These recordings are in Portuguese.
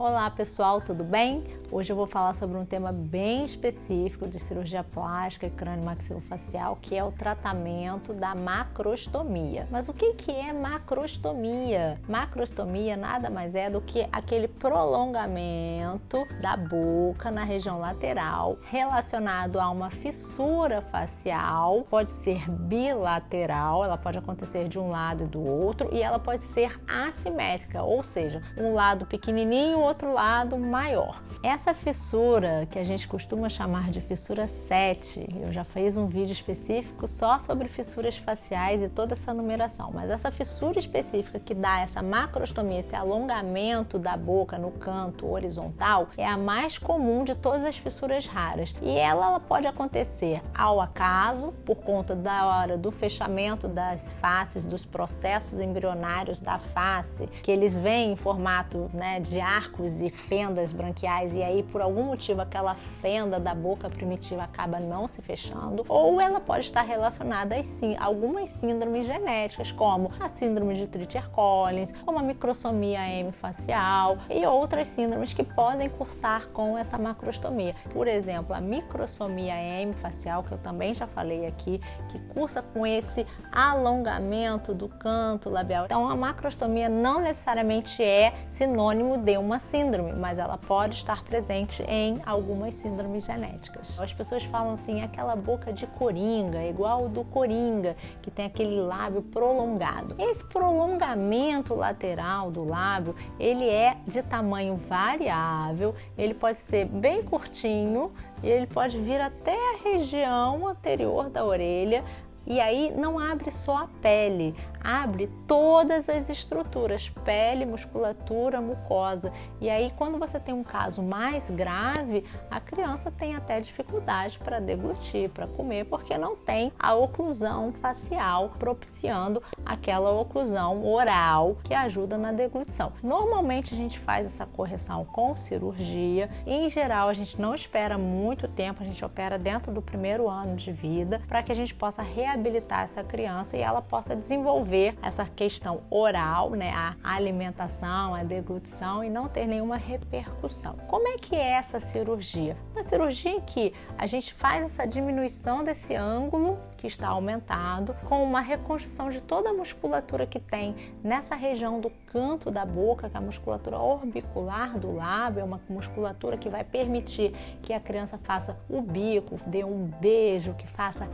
Olá pessoal, tudo bem? Hoje eu vou falar sobre um tema bem específico de cirurgia plástica e crânio-maxilofacial, que é o tratamento da macrostomia. Mas o que é macrostomia? Macrostomia nada mais é do que aquele prolongamento da boca na região lateral relacionado a uma fissura facial, pode ser bilateral, ela pode acontecer de um lado e do outro, e ela pode ser assimétrica, ou seja, um lado pequenininho, o outro lado maior. Essa fissura, que a gente costuma chamar de fissura 7, eu já fiz um vídeo específico só sobre fissuras faciais e toda essa numeração, mas essa fissura específica que dá essa macrostomia, esse alongamento da boca no canto horizontal, é a mais comum de todas as fissuras raras. E ela pode acontecer ao acaso, por conta da hora do fechamento das faces, dos processos embrionários da face, que eles vêm em formato, de arcos e fendas branquiais, e aí por algum motivo aquela fenda da boca primitiva acaba não se fechando, ou ela pode estar relacionada a algumas síndromes genéticas, como a síndrome de Treacher-Collins, como a microsomia hemifacial e outras síndromes que podem cursar com essa macrostomia. Por exemplo, a microsomia hemifacial, que eu também já falei aqui, que cursa com esse alongamento do canto labial. Então a macrostomia não necessariamente é sinônimo de uma síndrome, mas ela pode estar presente em algumas síndromes genéticas. As pessoas falam assim, aquela boca de coringa, igual o do coringa, que tem aquele lábio prolongado. Esse prolongamento lateral do lábio, ele é de tamanho variável, ele pode ser bem curtinho e ele pode vir até a região anterior da orelha. E aí não abre só a pele, abre todas as estruturas, pele, musculatura, mucosa. E aí quando você tem um caso mais grave, a criança tem até dificuldade para deglutir, para comer, porque não tem a oclusão facial propiciando aquela oclusão oral que ajuda na deglutição. Normalmente a gente faz essa correção com cirurgia. Em geral a gente não espera muito tempo, a gente opera dentro do primeiro ano de vida para que a gente possa reabilitar essa criança e ela possa desenvolver essa questão oral, a alimentação, a deglutição, e não ter nenhuma repercussão. Como é que é essa cirurgia? Uma cirurgia em que a gente faz essa diminuição desse ângulo que está aumentado, com uma reconstrução de toda a musculatura que tem nessa região do canto da boca, que é a musculatura orbicular do lábio, é uma musculatura que vai permitir que a criança faça o bico, dê um beijo, que faça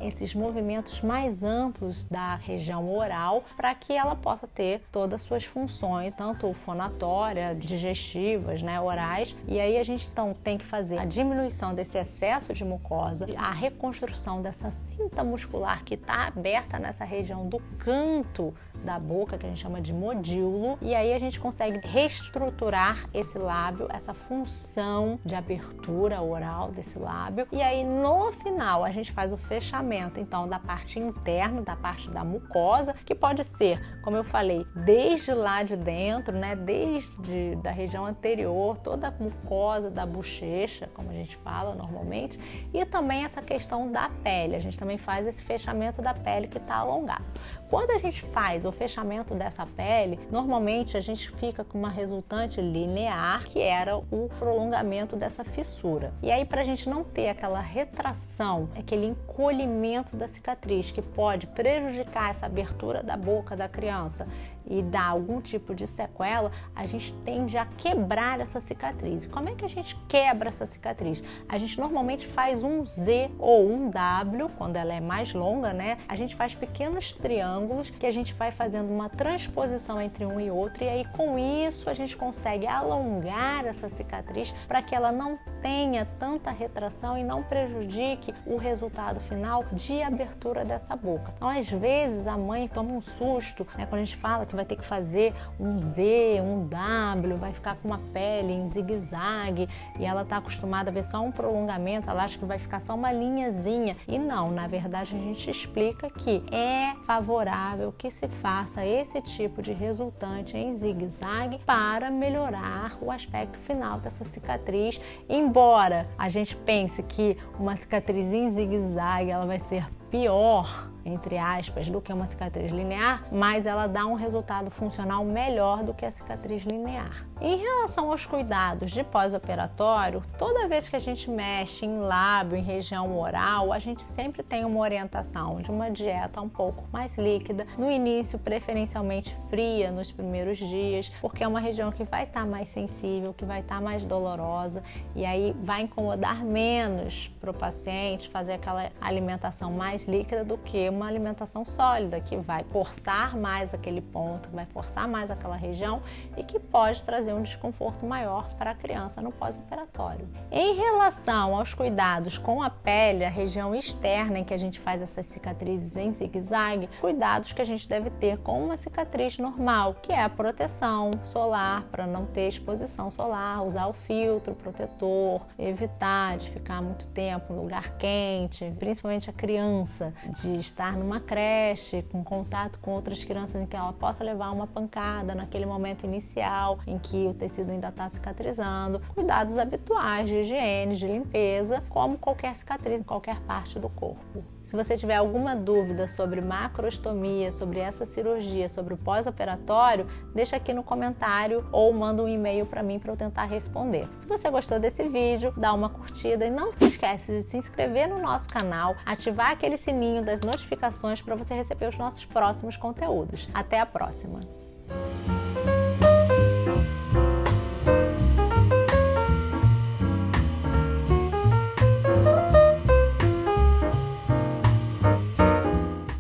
esses movimentos mais amplos da região oral, para que ela possa ter todas as suas funções, tanto fonatória, digestivas, orais. E aí a gente então tem que fazer a diminuição desse excesso de mucosa, a reconstrução dessa cinta muscular que está aberta nessa região do canto da boca, que a gente chama de modíolo, e aí a gente consegue reestruturar esse lábio, essa função de abertura oral desse lábio. E aí no final a gente faz o fechamento então da parte interna, da parte da mucosa, que pode ser, como eu falei, desde lá de dentro, desde da região anterior, toda a mucosa da bochecha, como a gente fala normalmente, e também essa questão da pele. A gente também faz esse fechamento da pele que está alongado. Quando a gente faz o fechamento dessa pele, normalmente a gente fica com uma resultante linear, que era o prolongamento dessa fissura. E aí, para a gente não ter aquela retração, aquele encolhimento da cicatriz, que pode prejudicar essa abertura da boca da criança e dar algum tipo de sequela, a gente tende a quebrar essa cicatriz. Como é que a gente quebra essa cicatriz? A gente normalmente faz um Z ou um W, quando ela é mais longa, a gente faz pequenos triângulos que a gente vai fazendo uma transposição entre um e outro, e aí com isso a gente consegue alongar essa cicatriz para que ela não tenha tanta retração e não prejudique o resultado final de abertura dessa boca. Então, às vezes a mãe toma um susto, quando a gente fala que vai ter que fazer um Z, um W, vai ficar com uma pele em zigue-zague e ela está acostumada a ver só um prolongamento, ela acha que vai ficar só uma linhazinha. E não, na verdade a gente explica que é favorável que se faça esse tipo de resultante em zigue-zague para melhorar o aspecto final dessa cicatriz. Embora a gente pense que uma cicatriz em zigue-zague ela vai ser pior entre aspas, do que uma cicatriz linear, mas ela dá um resultado funcional melhor do que a cicatriz linear. Em relação aos cuidados de pós-operatório, toda vez que a gente mexe em lábio, em região oral, a gente sempre tem uma orientação de uma dieta um pouco mais líquida, no início preferencialmente fria nos primeiros dias, porque é uma região que vai estar mais sensível, que vai estar mais dolorosa e aí vai incomodar menos para o paciente fazer aquela alimentação mais líquida do que uma alimentação sólida, que vai forçar mais aquele ponto, vai forçar mais aquela região e que pode trazer um desconforto maior para a criança no pós-operatório. Em relação aos cuidados com a pele, a região externa em que a gente faz essas cicatrizes em zigue-zague, cuidados que a gente deve ter com uma cicatriz normal, que é a proteção solar, para não ter exposição solar, usar o filtro protetor, evitar de ficar muito tempo no lugar quente, principalmente a criança, de estar numa creche, com contato com outras crianças em que ela possa levar uma pancada naquele momento inicial em que o tecido ainda está cicatrizando. Cuidados habituais de higiene, de limpeza, como qualquer cicatriz em qualquer parte do corpo. Se você tiver alguma dúvida sobre macrostomia, sobre essa cirurgia, sobre o pós-operatório, deixa aqui no comentário ou manda um e-mail para mim para eu tentar responder. Se você gostou desse vídeo, dá uma curtida e não se esquece de se inscrever no nosso canal, ativar aquele sininho das notificações para você receber os nossos próximos conteúdos. Até a próxima!